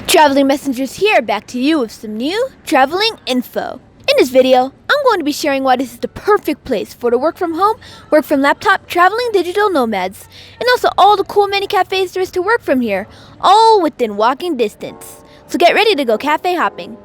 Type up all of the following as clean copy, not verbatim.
Traveling Messengers here, back to you with some new traveling info. In this video, I'm going to be sharing why this is the perfect place for the work from home, work from laptop, traveling digital nomads, and also all the cool many cafes there is to work from here, all within walking distance. So get ready to go cafe hopping.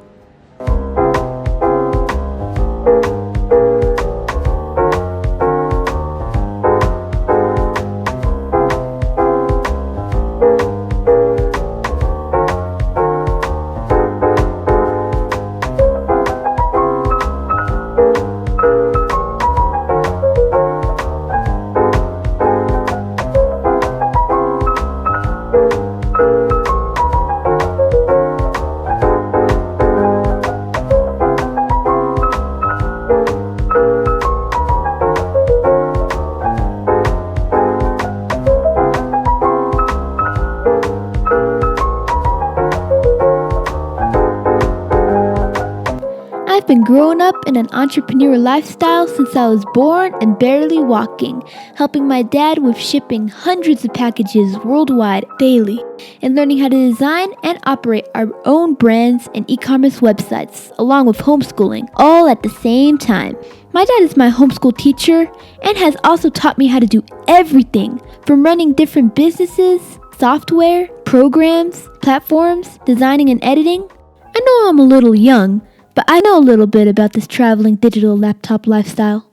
I've been growing up in an entrepreneurial lifestyle since I was born and barely walking, helping my dad with shipping hundreds of packages worldwide daily, and learning how to design and operate our own brands and e-commerce websites, along with homeschooling, all at the same time. My dad is my homeschool teacher and has also taught me how to do everything from running different businesses, software, programs, platforms, designing and editing. I know I'm a little young, but I know a little bit about this traveling digital laptop lifestyle.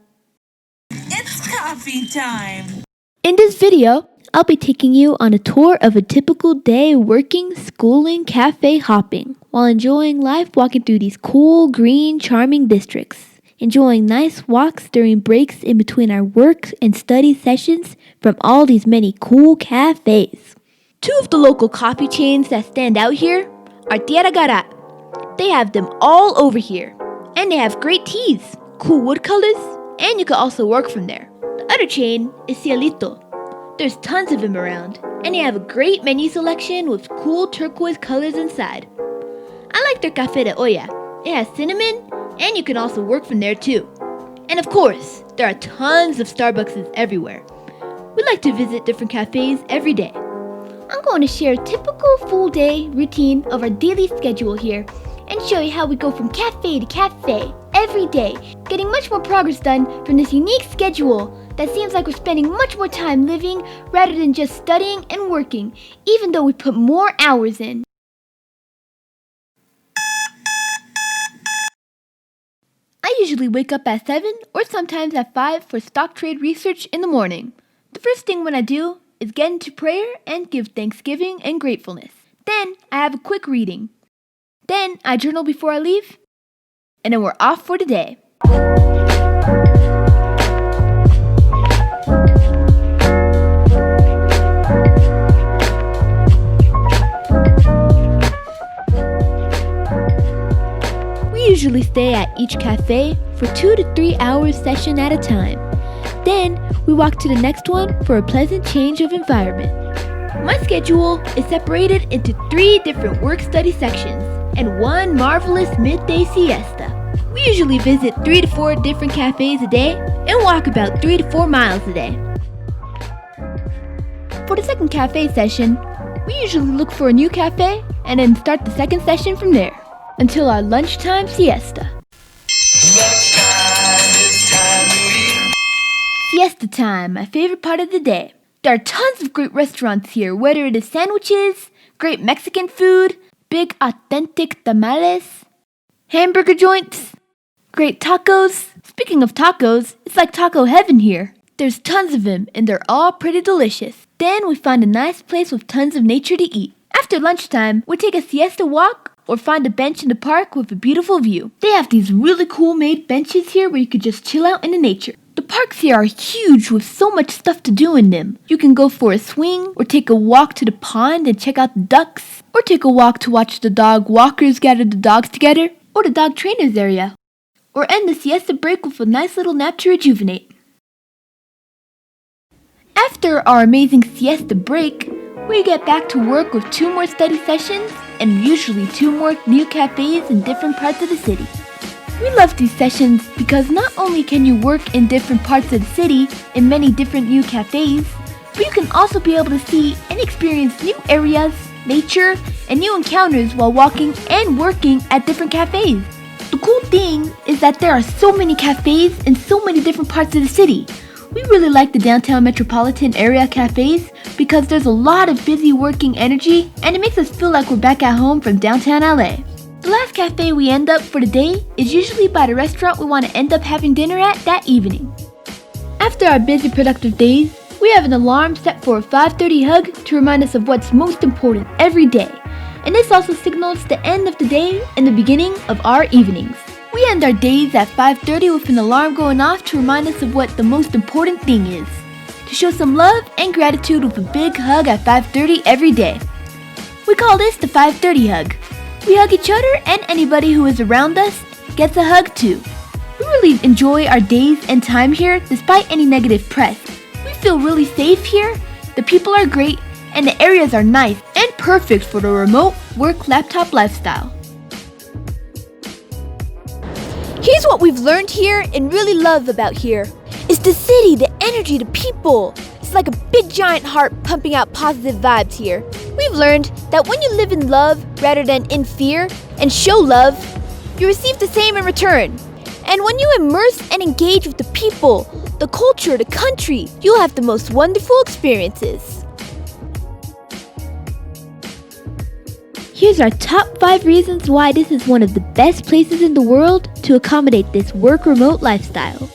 It's coffee time! In this video, I'll be taking you on a tour of a typical day working, schooling, cafe hopping, while enjoying life walking through these cool, green, charming districts, enjoying nice walks during breaks in between our work and study sessions from all these many cool cafes. Two of the local coffee chains that stand out here are Tierra Garat. They have them all over here, and they have great teas, cool wood colors, and you can also work from there. The other chain is Cielito. There's tons of them around, and they have a great menu selection with cool turquoise colors inside. I like their Café de Olla. It has cinnamon, and you can also work from there too. And of course, there are tons of Starbucks everywhere. We like to visit different cafes every day. I'm going to share a typical full day routine of our daily schedule here, and show you how we go from cafe to cafe every day, getting much more progress done from this unique schedule that seems like we're spending much more time living rather than just studying and working, even though we put more hours in. I usually wake up at 7 or sometimes at 5 for stock trade research in the morning. The first thing when I do is get into prayer and give thanksgiving and gratefulness. Then I have a quick reading. Then I journal before I leave, and then we're off for the day. We usually stay at each cafe for 2 to 3 hours session at a time. Then we walk to the next one for a pleasant change of environment. My schedule is separated into 3 different work-study sections and 1 marvelous midday siesta. We usually visit 3 to 4 different cafes a day and walk about 3 to 4 miles a day. For the second cafe session, we usually look for a new cafe and then start the second session from there until our lunchtime siesta. Lunchtime is time to eat. Siesta time, my favorite part of the day. There are tons of great restaurants here, whether it is sandwiches, great Mexican food, big authentic tamales, hamburger joints, great tacos. Speaking of tacos, it's like taco heaven here. There's tons of them and they're all pretty delicious. Then we find a nice place with tons of nature to eat. After lunchtime, we take a siesta walk or find a bench in the park with a beautiful view. They have these really cool made benches here where you could just chill out in the nature. The parks here are huge with so much stuff to do in them. You can go for a swing, or take a walk to the pond and check out the ducks, or take a walk to watch the dog walkers gather the dogs together, or the dog trainers area, or end the siesta break with a nice little nap to rejuvenate. After our amazing siesta break, we get back to work with 2 more study sessions and usually 2 more new cafes in different parts of the city. We love these sessions because not only can you work in different parts of the city in many different new cafes, but you can also be able to see and experience new areas, nature, and new encounters while walking and working at different cafes. The cool thing is that there are so many cafes in so many different parts of the city. We really like the downtown metropolitan area cafes because there's a lot of busy working energy and it makes us feel like we're back at home from downtown LA. The last cafe we end up for the day is usually by the restaurant we want to end up having dinner at that evening. After our busy productive days, we have an alarm set for a 5:30 hug to remind us of what's most important every day. And this also signals the end of the day and the beginning of our evenings. We end our days at 5:30 with an alarm going off to remind us of what the most important thing is. To show some love and gratitude with a big hug at 5:30 every day. We call this the 5:30 hug. We hug each other and anybody who is around us gets a hug too. We really enjoy our days and time here despite any negative press. We feel really safe here, the people are great, and the areas are nice and perfect for the remote work laptop lifestyle. Here's what we've learned here and really love about here. It's the city, the energy, the people. It's like a big giant heart pumping out positive vibes here. We've learned that when you live in love rather than in fear and show love, you receive the same in return. And when you immerse and engage with the people, the culture, the country, you'll have the most wonderful experiences. Here's our top 5 reasons why this is one of the best places in the world to accommodate this work remote lifestyle.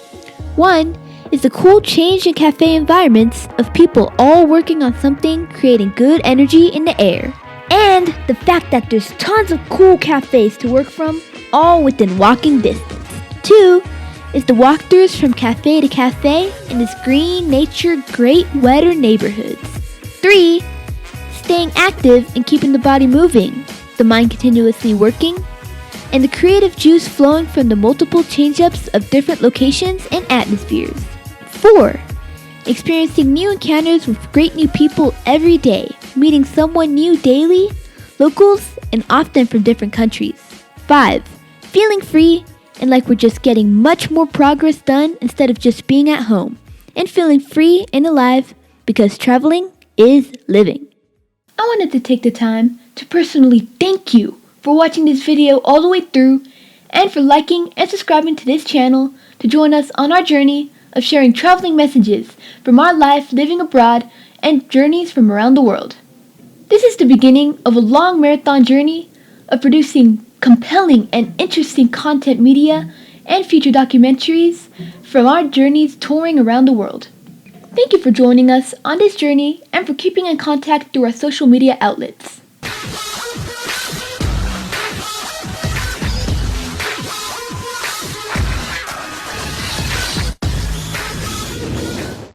1 is the cool change in cafe environments of people all working on something, creating good energy in the air. And the fact that there's tons of cool cafes to work from, all within walking distance. 2 is the walkthroughs from cafe to cafe in this green nature, great weather neighborhoods. 3, staying active and keeping the body moving, the mind continuously working, and the creative juice flowing from the multiple change-ups of different locations and atmospheres. 4, experiencing new encounters with great new people every day, meeting someone new daily, locals, and often from different countries. 5, feeling free and like we're just getting much more progress done instead of just being at home, and feeling free and alive because traveling is living. I wanted to take the time to personally thank you for watching this video all the way through and for liking and subscribing to this channel to join us on our journey of sharing traveling messages from our life living abroad and journeys from around the world. This is the beginning of a long marathon journey of producing compelling and interesting content media and feature documentaries from our journeys touring around the world. Thank you for joining us on this journey and for keeping in contact through our social media outlets.